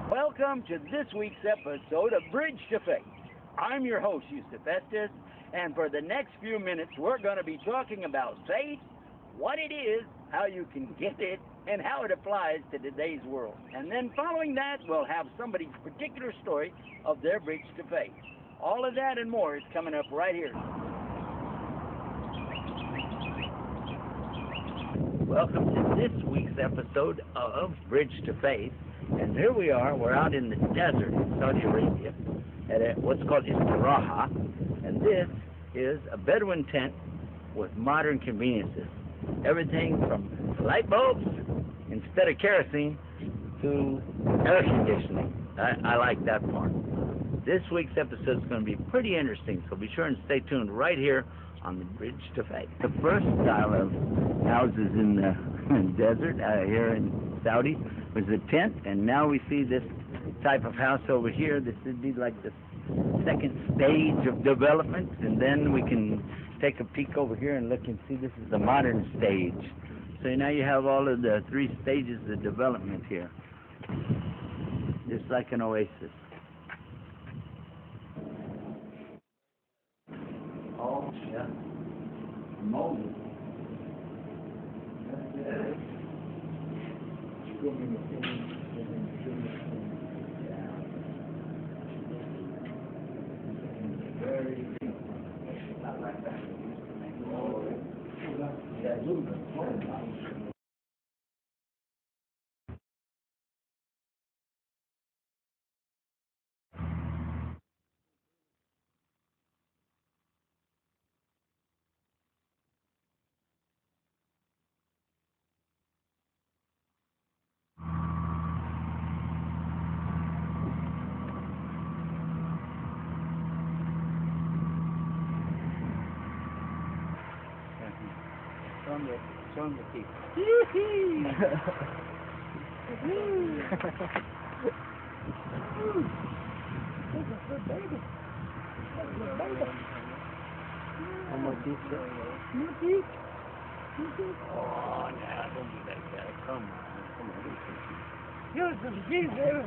Welcome to this week's episode of Bridge to Faith. I'm your host, Yusuf Estes, and for the next few minutes, we're going to be talking about faith, what it is, how you can get it, and how it applies to today's world. And then following that, we'll have somebody's particular story of their bridge to faith. All of that and more is coming up right here. Welcome to this week's episode of Bridge to Faith. And here we are, we're out in the desert in Saudi Arabia at what's called Istiraha. And this is a Bedouin tent with modern conveniences. Everything from light bulbs instead of kerosene to air conditioning. I like that part. This week's episode is going to be pretty interesting, so be sure and stay tuned right here on the Bridge to Faith. The first style of houses in the desert here in Saudi was a tent, and now we see this type of house over here. This would be like the second stage of development, and then we can take a peek over here and look and see this is the modern stage. So now you have all of the three stages of development here. Just like an oasis. Oh, yeah. Molded. Very not like that. That movement. Show him the teeth. One more teeth, sir. More teeth. Oh, now don't be like that. Come on. Here's some teeth there.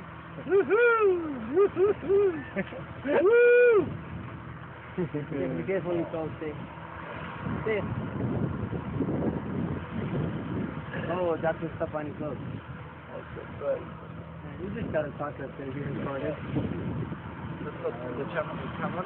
Woohoo! Woohoo! Woohoo! Be careful you don't stay. Stay. Oh, that's the stuff on his clothes. That's good. You just got to talk to us here in front of it. Let's look at the camera.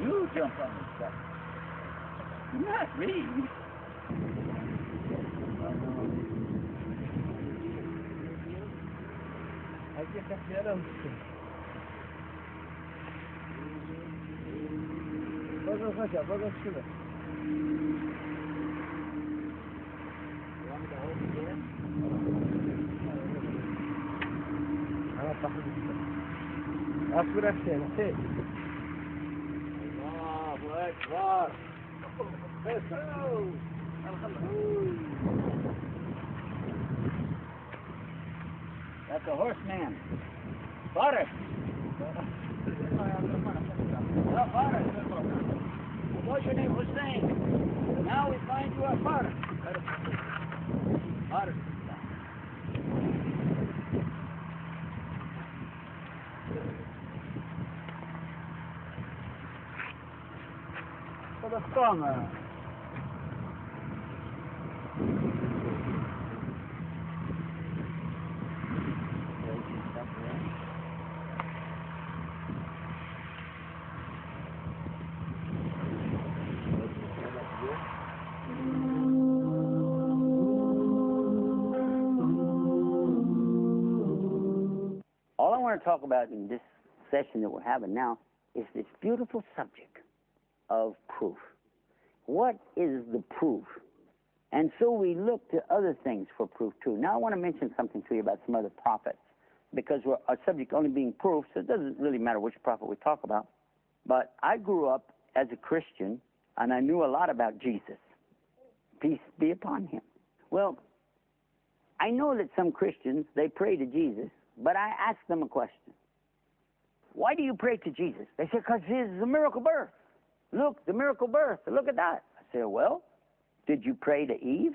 You jump on this stuff. Not me. Hay que cambiar a usted. Vamos allá, vamos şurada. Ana bakın. Asbir aşağı, şey. Allahu Ekber. That's a horseman. Butter. Butter. What's your name? Hussein. Now we find you a butter. Butter. For the farmer. All I want to talk about in this session that we're having now is this beautiful subject of proof. What is the proof? And so we look to other things for proof too. Now I want to mention something to you about some other prophets, because our subject only being proof, so it doesn't really matter which prophet we talk about. But I grew up as a Christian, and I knew a lot about Jesus. Peace be upon him. Well, I know that some Christians, they pray to Jesus, but I ask them a question. why do you pray to Jesus? They said, because he's the miracle birth. Look, the miracle birth. Look at that. I said, well, did you pray to Eve?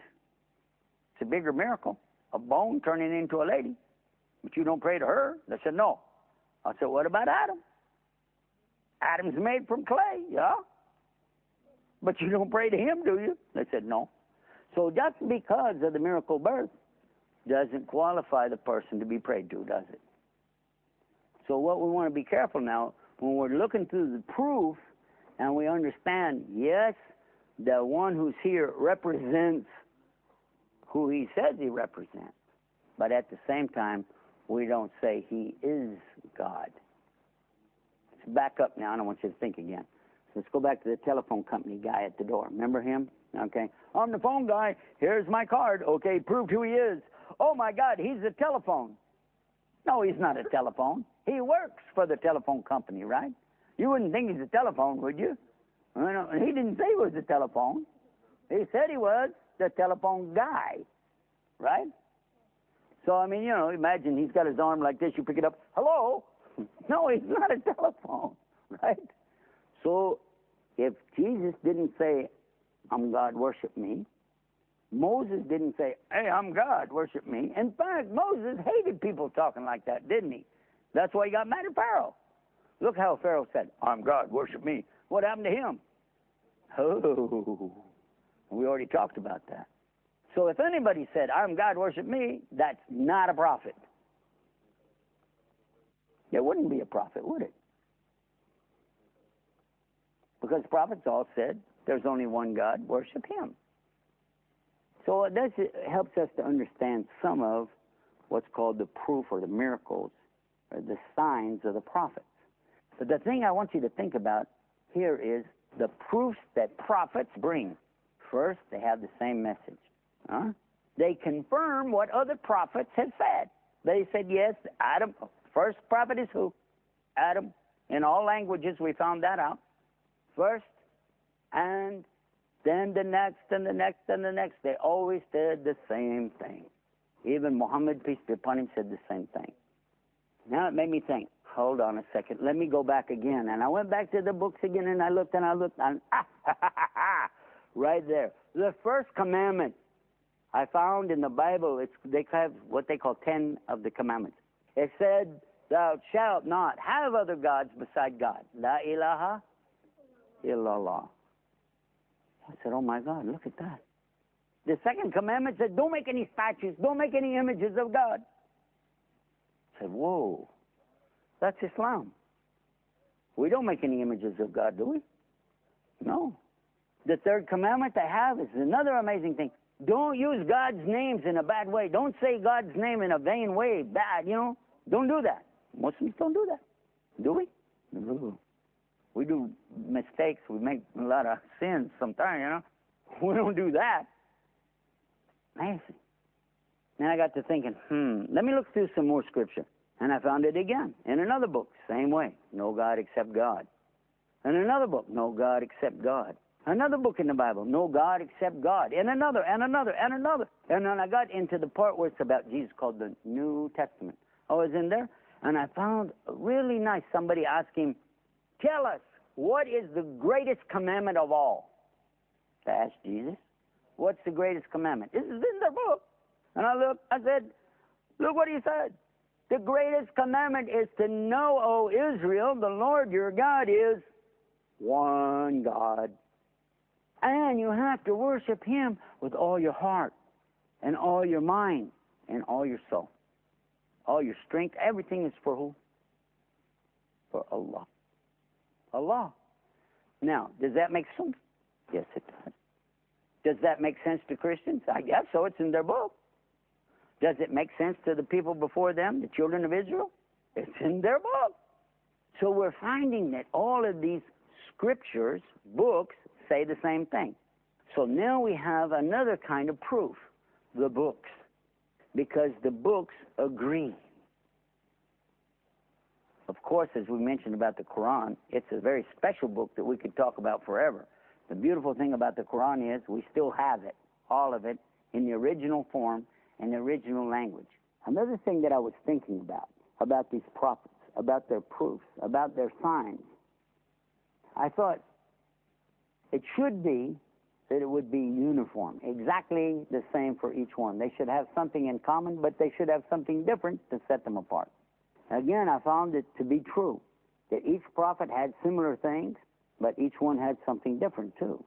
It's a bigger miracle. A bone turning into a lady. But you don't pray to her. They said, no. I said, what about Adam? Adam's made from clay, yeah? But you don't pray to him, do you? They said, no. So just because of the miracle birth doesn't qualify the person to be prayed to, does it? So what we want to be careful now, when we're looking through the proof and we understand, yes, the one who's here represents who he says he represents. But at the same time, we don't say he is God. Let's back up now. I don't want you to think again. So let's go back to the telephone company guy at the door. Remember him? Okay. I'm the phone guy. Here's my card. Okay, proved who he is. Oh, my God, he's a telephone. No, he's not a telephone. He works for the telephone company, right? You wouldn't think he's a telephone, would you? He didn't say he was a telephone. He said he was the telephone guy, right? So, I mean, imagine he's got his arm like this. You pick it up. Hello? No, he's not a telephone, right? So, if Jesus didn't say, I'm God, worship me, Moses didn't say, hey, I'm God, worship me. In fact, Moses hated people talking like that, didn't he? That's why he got mad at Pharaoh. Look how Pharaoh said, I'm God, worship me. What happened to him? Oh, we already talked about that. So if anybody said, I'm God, worship me, that's not a prophet. It wouldn't be a prophet, would it? Because prophets all said, there's only one God, worship him. So this helps us to understand some of what's called the proof or the miracles or the signs of the prophets. But the thing I want you to think about here is the proofs that prophets bring. First, they have the same message. They confirm what other prophets have said. They said, yes, Adam, first prophet is who? Adam. In all languages, we found that out. First, and then the next, and the next, and the next. They always said the same thing. Even Muhammad, peace be upon him, said the same thing. Now it made me think, hold on a second, let me go back again. And I went back to the books again, and I looked, and right there. The first commandment I found in the Bible, they have what they call 10 of the commandments. It said, thou shalt not have other gods beside God. La ilaha illallah. I said, oh my God, look at that. The second commandment said, don't make any statues, don't make any images of God. I said, whoa, that's Islam. We don't make any images of God, do we? No. The third commandment I have is another amazing thing. Don't use God's names in a bad way. Don't say God's name in a vain way, bad, Don't do that. Muslims don't do that. Do we? No. We do mistakes. We make a lot of sins sometimes, We don't do that. Amazing. Then I got to thinking, let me look through some more scripture. And I found it again in another book, same way. No God except God. In another book, no God except God. Another book in the Bible, no God except God. And another, and another, and another. And then I got into the part where it's about Jesus called the New Testament. I was in there, and I found really nice. Somebody asked him, tell us, what is the greatest commandment of all? I asked Jesus, what's the greatest commandment? This is in their book. And I looked, I said, look what he said. The greatest commandment is to know, O Israel, the Lord your God is one God. And you have to worship him with all your heart and all your mind and all your soul. All your strength, everything is for who? For Allah. Allah. Now, does that make sense? Yes, it does. Does that make sense to Christians? I guess so. It's in their book. Does it make sense to the people before them, the children of Israel? It's in their book. So we're finding that all of these scriptures, books, say the same thing. So now we have another kind of proof, the books, because the books agree. Of course, as we mentioned about the Quran, it's a very special book that we could talk about forever. The beautiful thing about the Quran is we still have it, all of it, in the original form and the original language. Another thing that I was thinking about these prophets about their proofs, about their signs. I thought it should be that it would be uniform, exactly the same for each one. They should have something in common, but they should have something different to set them apart. Again, I found it to be true, that each prophet had similar things, but each one had something different too.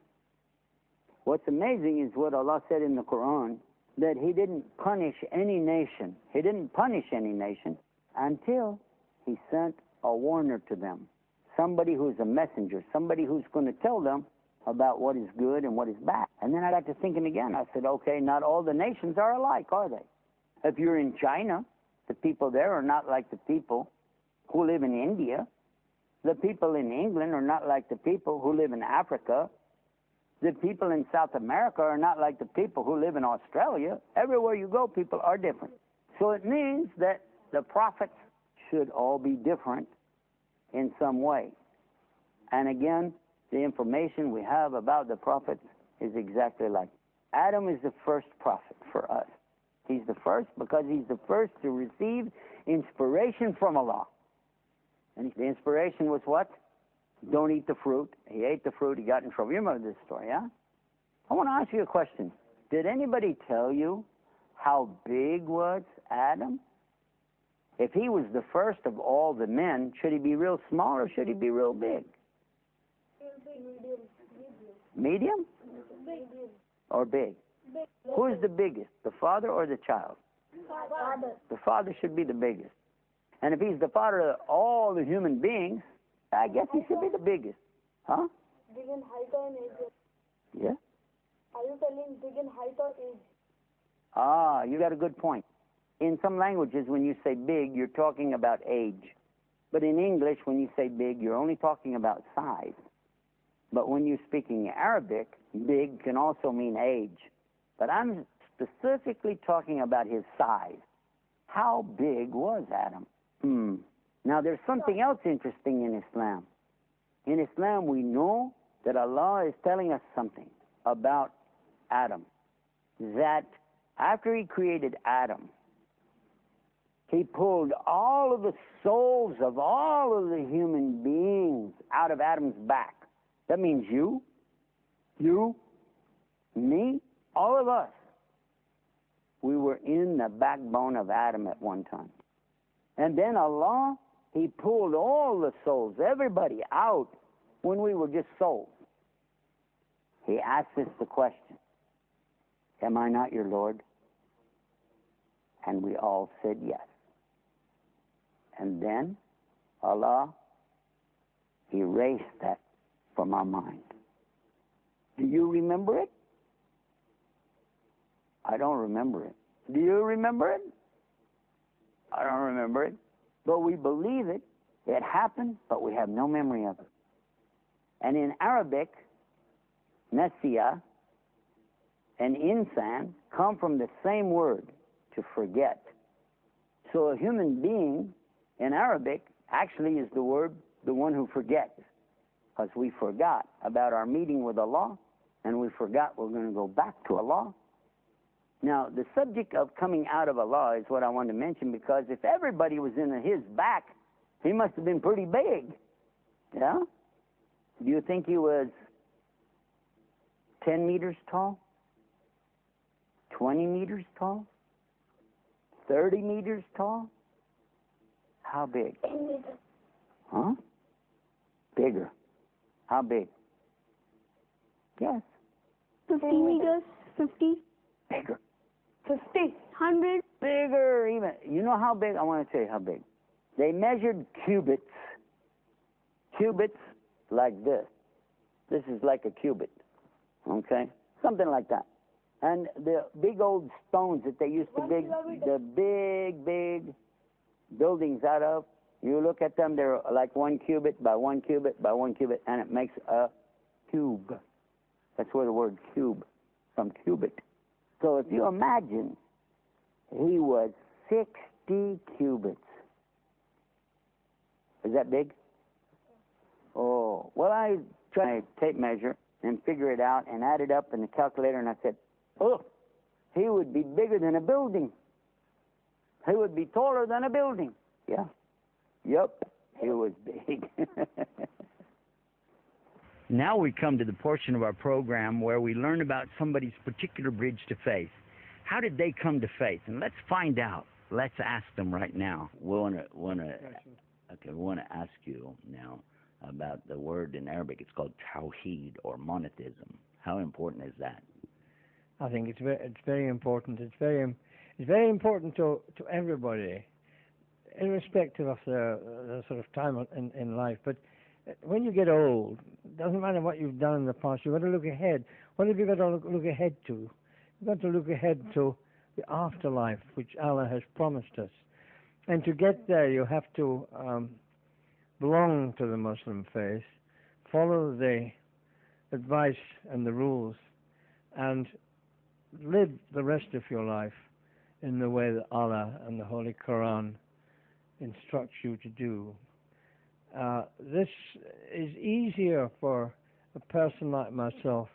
What's amazing is what Allah said in the Quran, that He didn't punish any nation. He didn't punish any nation until He sent a warner to them, somebody who's a messenger, somebody who's going to tell them about what is good and what is bad. And then I got to thinking again. I said, okay, not all the nations are alike, are they? If you're in China, the people there are not like the people who live in India. The people in England are not like the people who live in Africa. The people in South America are not like the people who live in Australia. Everywhere you go, people are different. So it means that the prophets should all be different in some way. And again, the information we have about the prophets is exactly like Adam is the first prophet for us. He's the first because he's the first to receive inspiration from Allah. And the inspiration was what? Don't eat the fruit. He ate the fruit. He got in trouble. You remember this story, yeah? I want to ask you a question. Did anybody tell you how big was Adam? If he was the first of all the men, should he be real small or should he be real big? Medium? Big. Or big? Big. Who is the biggest, the father or the child? Father. The father should be the biggest. And if he's the father of all the human beings, I guess he should be the biggest. Huh? Big in height or in age? Yeah? Are you telling big in height or age? Ah, you got a good point. In some languages, when you say big, you're talking about age. But in English, when you say big, you're only talking about size. But when you're speaking Arabic, big can also mean age. But I'm specifically talking about his size. How big was Adam? Now, there's something else interesting in Islam. In Islam, we know that Allah is telling us something about Adam. That after He created Adam, He pulled all of the souls of all of the human beings out of Adam's back. That means you, me, all of us. We were in the backbone of Adam at one time. And then Allah, He pulled all the souls, everybody out when we were just souls. He asked us the question, am I not your Lord? And we all said yes. And then Allah erased that from our mind. Do you remember it? I don't remember it. Do you remember it? I don't remember it. But we believe it. It happened, but we have no memory of it. And in Arabic, nasiya and insan come from the same word, to forget. So a human being in Arabic actually is the word, the one who forgets. Because we forgot about our meeting with Allah, and we forgot we're going to go back to Allah. Now, the subject of coming out of Allah is what I want to mention, because if everybody was in His back, He must have been pretty big. Yeah? Do you think He was 10 meters tall? 20 meters tall? 30 meters tall? How big? 10 meters. Huh? Bigger. How big? Yes. 50 meters. 50. Bigger. 50. 100. Bigger even. You know how big? I want to tell you how big. They measured cubits. Cubits like this. This is like a cubit. Okay? Something like that. And the big old stones that they used to dig the big buildings out of, you look at them, they're like 1 cubit by 1 cubit by 1 cubit, and it makes a cube. That's where the word cube, from cubit. So if you imagine, he was 60 cubits. Is that big? Oh, well, I tried a tape measure and figure it out and add it up in the calculator, and I said, oh, he would be bigger than a building. He would be taller than a building. Yeah. Yep, it was big. Now we come to the portion of our program where we learn about somebody's particular bridge to faith. How did they come to faith? And let's find out. Let's ask them right now. We want to ask you now about the word in Arabic. It's called tawheed, or monotheism. How important is that? I think it's very important. It's very important to everybody, irrespective of the sort of time in life. But when you get old, it doesn't matter what you've done in the past. You've got to look ahead. What have you got to look ahead to? You've got to look ahead to the afterlife, which Allah has promised us. And to get there, you have to belong to the Muslim faith, follow the advice and the rules, and live the rest of your life in the way that Allah and the Holy Quran instructs you to do. This is easier for a person like myself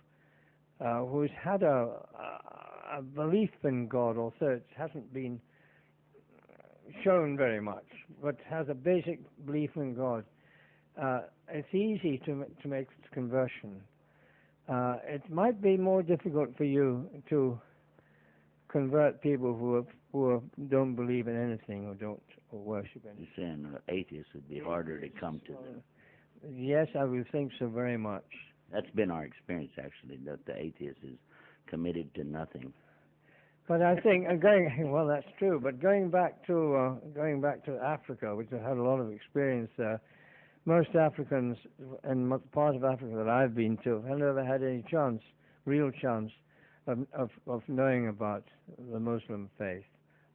who's had a belief in God, although it hasn't been shown very much, but has a basic belief in God. It's easy to make this conversion. It might be more difficult for you to convert people who don't believe in anything or don't worship anything. You're saying atheists would be harder to come to them. Yes, I would think so very much. That's been our experience, actually, that the atheist is committed to nothing. But I think well, that's true. But going back to Africa, which I've had a lot of experience there, most Africans in part of Africa that I've been to have never had any real chance of knowing about the Muslim faith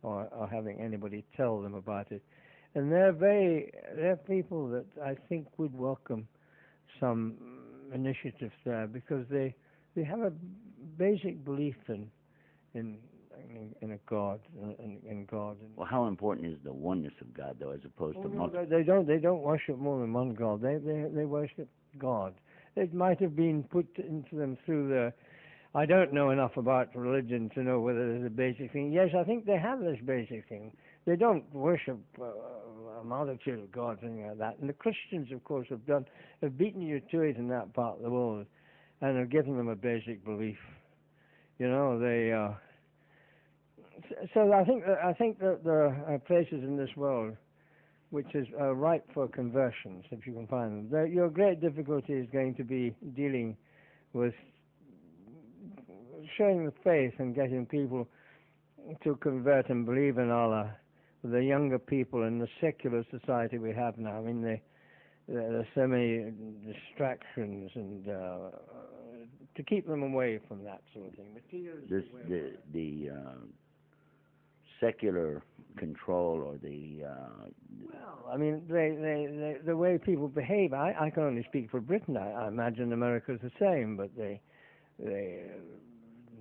or having anybody tell them about it. And they're people that I think would welcome some initiatives there, because they have a basic belief in a God, in God. Well, how important is the oneness of God, though, as opposed to multiple? They don't worship more than one God. They worship God. It might have been put into them through the. I don't know enough about religion to know whether there's a basic thing. Yes, I think they have this basic thing. They don't worship a multitude of gods, anything like that. And the Christians, of course, have beaten you to it in that part of the world, and have given them a basic belief. You know, they. So I think that there are places in this world which is ripe for conversions, if you can find them. Your great difficulty is going to be dealing with showing the faith and getting people to convert and believe in Allah. The younger people in the secular society we have now. I mean, there's so many distractions, and to keep them away from that sort of thing. The secular control, or the well, I mean, the way people behave. I can only speak for Britain. I imagine America's the same, but the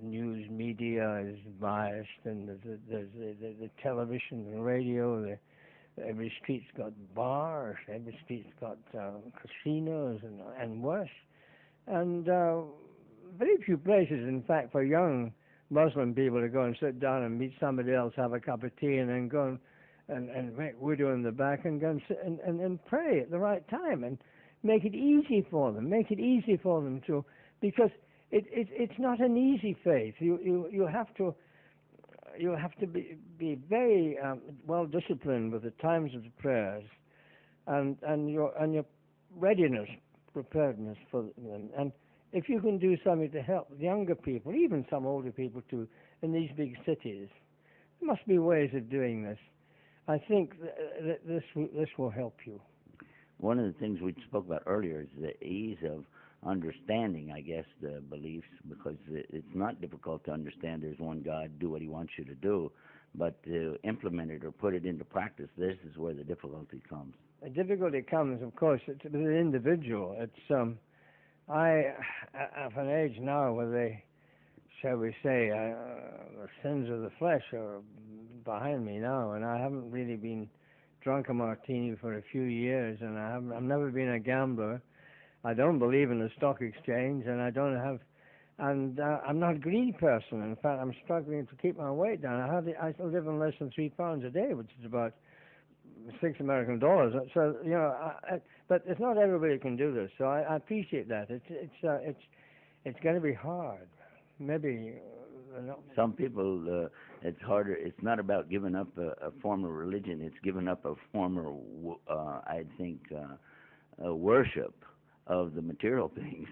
news media is biased, and there's the television and radio. Every street's got bars. Every street's got casinos and worse. And very few places, in fact, for young Muslim people to go and sit down and meet somebody else, have a cup of tea, and then go and make wudu in the back and go and sit and pray at the right time, and make it easy for them. Make it easy for them to, because it's not an easy faith. You have to be very well disciplined with the times of the prayers, and your readiness, preparedness for them. And if you can do something to help younger people, even some older people too, in these big cities, there must be ways of doing this. I think that this will help you. One of the things we spoke about earlier is the ease of understanding, I guess, the beliefs, because it's not difficult to understand there's one God, do what he wants you to do, but to implement it or put it into practice, this is where the difficulty comes. The difficulty comes, of course, it's with the individual. It's I at an age now where they, shall we say, the sins of the flesh are behind me now, and I haven't really been drunk a martini for a few years, and I've never been a gambler. I don't believe in the stock exchange, and I'm not a greedy person. In fact, I'm struggling to keep my weight down. I live on less than £3 a day, which is about $6 American. So but it's not everybody can do this. So I appreciate that. It's going to be hard. Maybe some people. It's harder. It's not about giving up a form of religion. It's giving up a form of, I think, worship of the material things.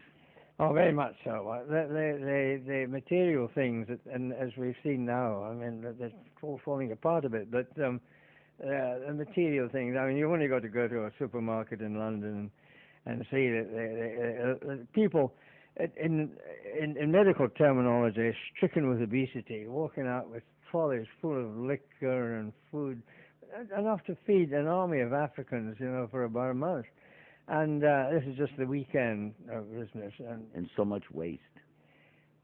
Oh, very much so. The material things, and as we've seen now, I mean, they're all falling apart a bit. But the material things. I mean, you only got to go to a supermarket in London and see that people, in medical terminology, stricken with obesity, walking out with trolleys full of liquor and food, enough to feed an army of Africans, for about a month. And this is just the weekend business. And so much waste.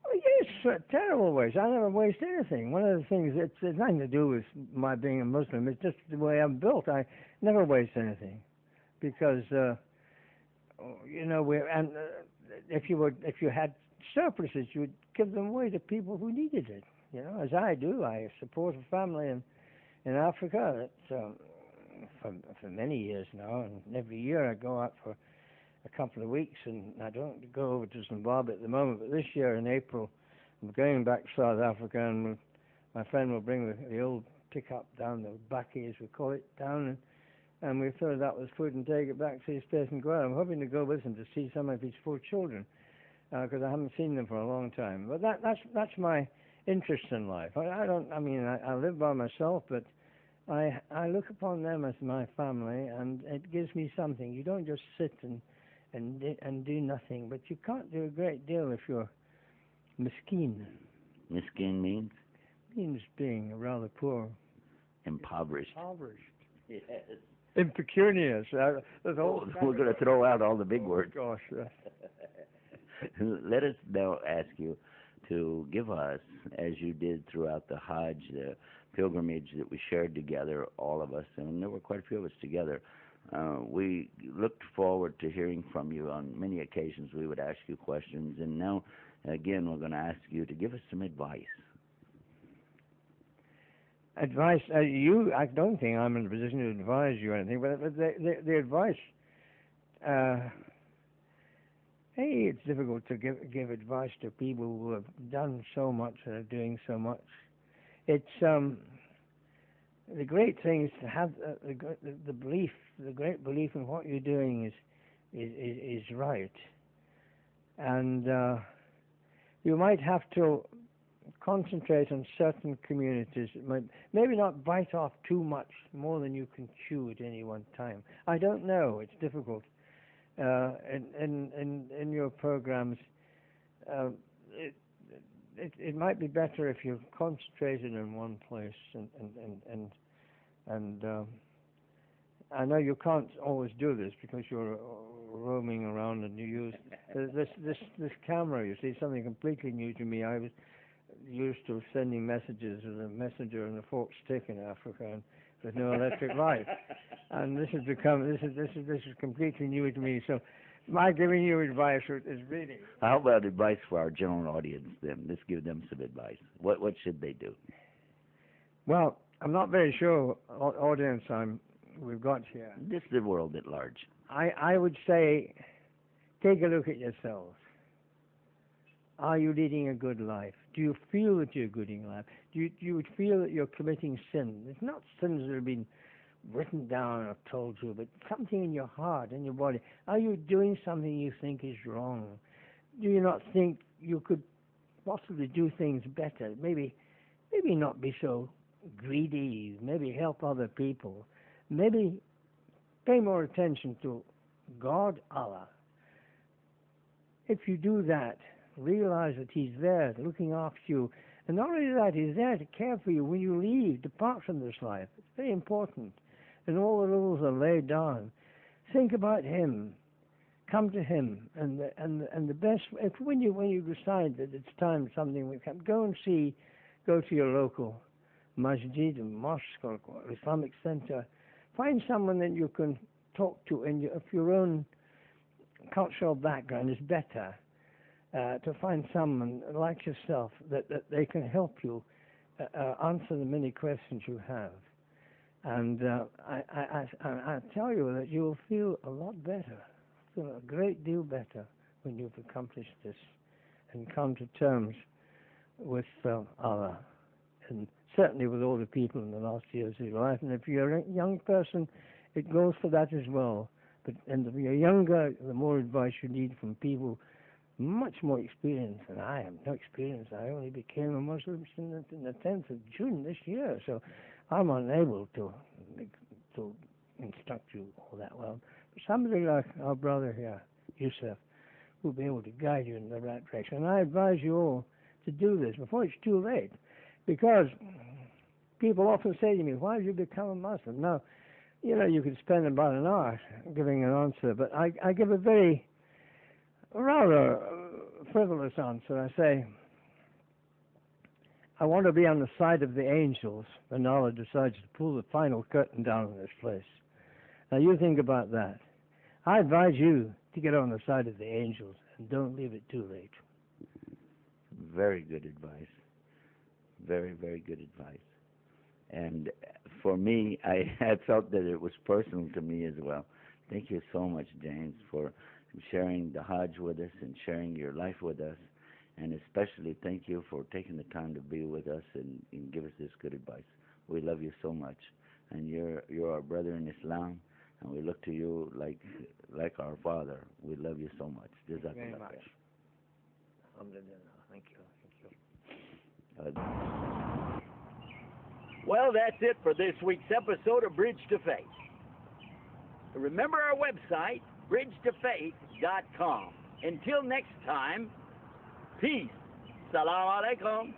Oh, yes, terrible waste. I never waste anything. One of the things, it's nothing to do with my being a Muslim. It's just the way I'm built. I never waste anything. Because, if you had surpluses, you would give them away to people who needed it. As I do. I support a family in Africa that for many years now, and every year I go out for a couple of weeks, and I don't go over to Zimbabwe at the moment, but this year in April I'm going back to South Africa, and my friend will bring the old pickup down, the bakkie as we call it, down, and we fill it up with food and take it back to his place and go out. I'm hoping to go with him to see some of his 4 children, because I haven't seen them for a long time. But that's my interest in life. I live by myself, but I look upon them as my family, and it gives me something. You don't just sit and do nothing, but you can't do a great deal if you're miskeen. Miskeen means? Means being rather poor. Impoverished. Yes. Impecunious. We're going to throw out all the big words. Gosh. Let us now ask you to give us, as you did throughout the Hajj, the pilgrimage that we shared together, all of us, and there were quite a few of us together. We looked forward to hearing from you on many occasions. We would ask you questions, and now, again, we're going to ask you to give us some advice. Advice? I don't think I'm in a position to advise you anything, but the advice, it's difficult to give advice to people who have done so much and are doing so much. It's the great thing is to have the belief, the great belief in what you're doing is right, and you might have to concentrate on certain communities. Maybe not bite off too much, more than you can chew at any one time. I don't know. It's difficult. In your programs, it might be better if you concentrated in one place, and I know you can't always do this because you're roaming around and you use this camera. You see, something completely new to me. I was used to sending messages with a messenger and a forked stick in Africa, and with no electric light. And this is completely new to me. So my giving you advice is really. How about advice for our general audience then? Let's give them some advice. What should they do? Well, I'm not very sure what audience we've got here. Just the world at large. I would say, take a look at yourselves. Are you leading a good life? Do you feel that you're leading life? Do you feel that you're committing sin? It's not sins that have been written down or told you, but something in your heart, in your body. Are you doing something you think is wrong? Do you not think you could possibly do things better? Maybe not be so greedy. Maybe help other people. Maybe pay more attention to God, Allah. If you do that, realize that He's there looking after you. And not only that, He's there to care for you when you leave, depart from this life. It's very important. And all the rules are laid down. Think about Him. Come to Him. And the best, when you decide that it's time something will come, go to your local masjid, mosque, or Islamic center. Find someone that you can talk to, and if your own cultural background is better, to find someone like yourself that they can help you answer the many questions you have. And I tell you that you'll feel a lot better, feel a great deal better when you've accomplished this and come to terms with Allah, and certainly with all the people in the last years of your life. And if you're a young person, it goes for that as well. But and if you're younger, the more advice you need from people much more experienced than I am. No experience. I only became a Muslim in the 10th of June this year, so I'm unable to instruct you all that well. But somebody like our brother here, Yusuf, will be able to guide you in the right direction. And I advise you all to do this before it's too late, because people often say to me, why have you become a Muslim? Now, you know, you could spend about an hour giving an answer, but I give a very rather frivolous answer. I say, I want to be on the side of the angels when Allah decides to pull the final curtain down on this place. Now you think about that. I advise you to get on the side of the angels and don't leave it too late. Very good advice. Very, very good advice. And for me, I felt that it was personal to me as well. Thank you so much, James, for sharing the Hajj with us and sharing your life with us. And especially thank you for taking the time to be with us and give us this good advice. We love you so much. And you're our brother in Islam, and we look to you like our father. We love you so much. Thank you very much. Alhamdulillah. Thank you. Well, that's it for this week's episode of Bridge to Faith. Remember our website, bridgetofaith.com. Until next time, peace. Salam alaikum.